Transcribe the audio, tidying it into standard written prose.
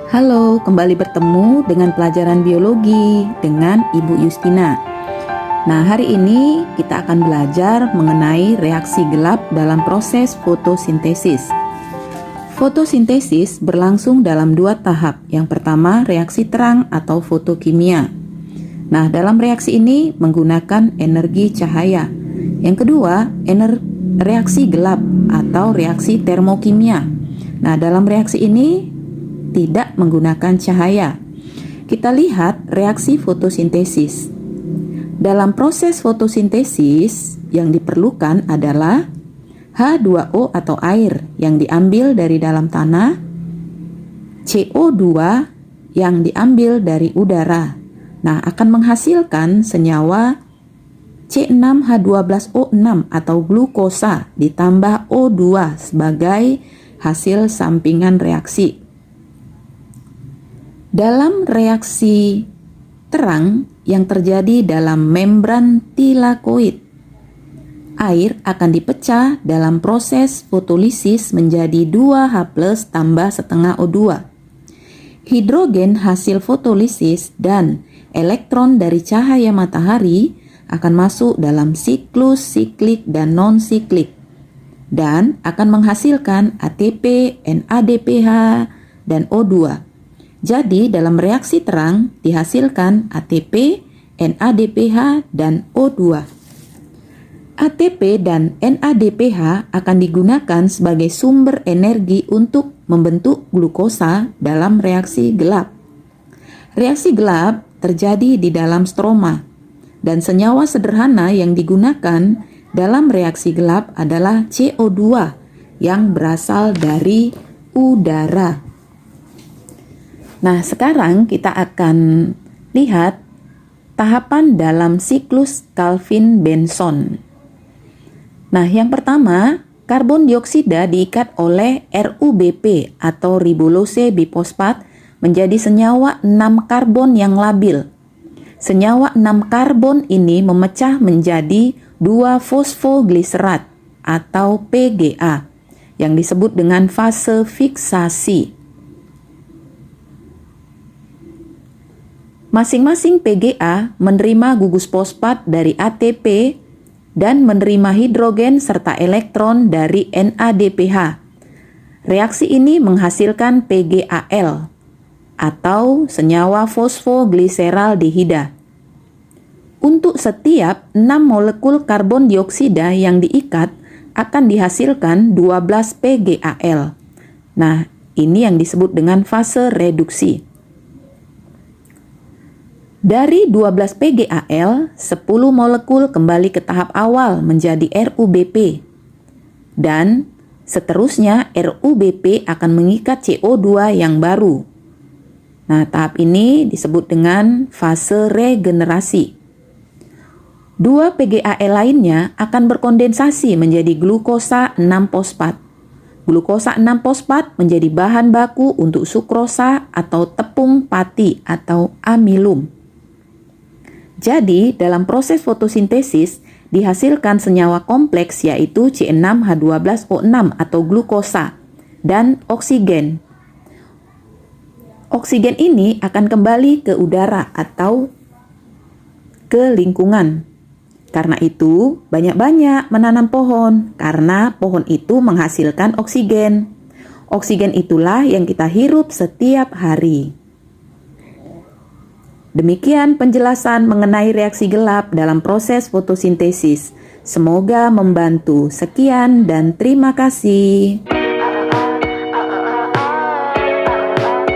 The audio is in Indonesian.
Halo, kembali bertemu dengan pelajaran biologi dengan Ibu Yustina. Nah, hari ini kita akan belajar mengenai reaksi gelap dalam proses fotosintesis. Fotosintesis berlangsung dalam dua tahap. Yang pertama, reaksi terang atau fotokimia. Nah, dalam reaksi ini menggunakan energi cahaya. Yang kedua, reaksi gelap atau reaksi termokimia. Nah, dalam reaksi ini tidak menggunakan cahaya. Kita lihat reaksi fotosintesis. Dalam proses fotosintesis yang diperlukan adalah H2O atau air yang diambil dari dalam tanah, CO2 yang diambil dari udara. Nah, akan menghasilkan senyawa C6H12O6 atau glukosa ditambah O2 sebagai hasil sampingan reaksi. Dalam reaksi terang yang terjadi dalam membran tilakoid, air akan dipecah dalam proses fotolisis menjadi 2H+ tambah setengah O2. Hidrogen hasil fotolisis dan elektron dari cahaya matahari akan masuk dalam siklus siklik dan non-siklik dan akan menghasilkan ATP, NADPH, dan O2. Jadi dalam reaksi terang dihasilkan ATP, NADPH, dan O2. ATP dan NADPH akan digunakan sebagai sumber energi untuk membentuk glukosa dalam reaksi gelap. Reaksi gelap terjadi di dalam stroma, dan senyawa sederhana yang digunakan dalam reaksi gelap adalah CO2 yang berasal dari udara. Nah, sekarang kita akan lihat tahapan dalam siklus Calvin-Benson. Nah, yang pertama, karbon dioksida diikat oleh RuBP atau ribulose bifosfat menjadi senyawa 6 karbon yang labil. Senyawa 6 karbon ini memecah menjadi 2 fosfogliserat atau PGA yang disebut dengan fase fiksasi. Masing-masing PGA menerima gugus fosfat dari ATP dan menerima hidrogen serta elektron dari NADPH. Reaksi ini menghasilkan PGAL atau senyawa fosfogliseraldehida. Untuk setiap 6 molekul karbon dioksida yang diikat akan dihasilkan 12 PGAL. Nah, ini yang disebut dengan fase reduksi. Dari 12 PGAL, 10 molekul kembali ke tahap awal menjadi RuBP. Dan seterusnya RuBP akan mengikat CO2 yang baru. Nah, tahap ini disebut dengan fase regenerasi. 2 PGAL lainnya akan berkondensasi menjadi glukosa 6-fosfat. Glukosa 6-fosfat menjadi bahan baku untuk sukrosa atau tepung pati atau amilum. Jadi, dalam proses fotosintesis dihasilkan senyawa kompleks yaitu C6H12O6 atau glukosa dan oksigen. Oksigen ini akan kembali ke udara atau ke lingkungan. Karena itu, banyak-banyak menanam pohon karena pohon itu menghasilkan oksigen. Oksigen itulah yang kita hirup setiap hari. Demikian penjelasan mengenai reaksi gelap dalam proses fotosintesis. Semoga membantu. Sekian dan terima kasih.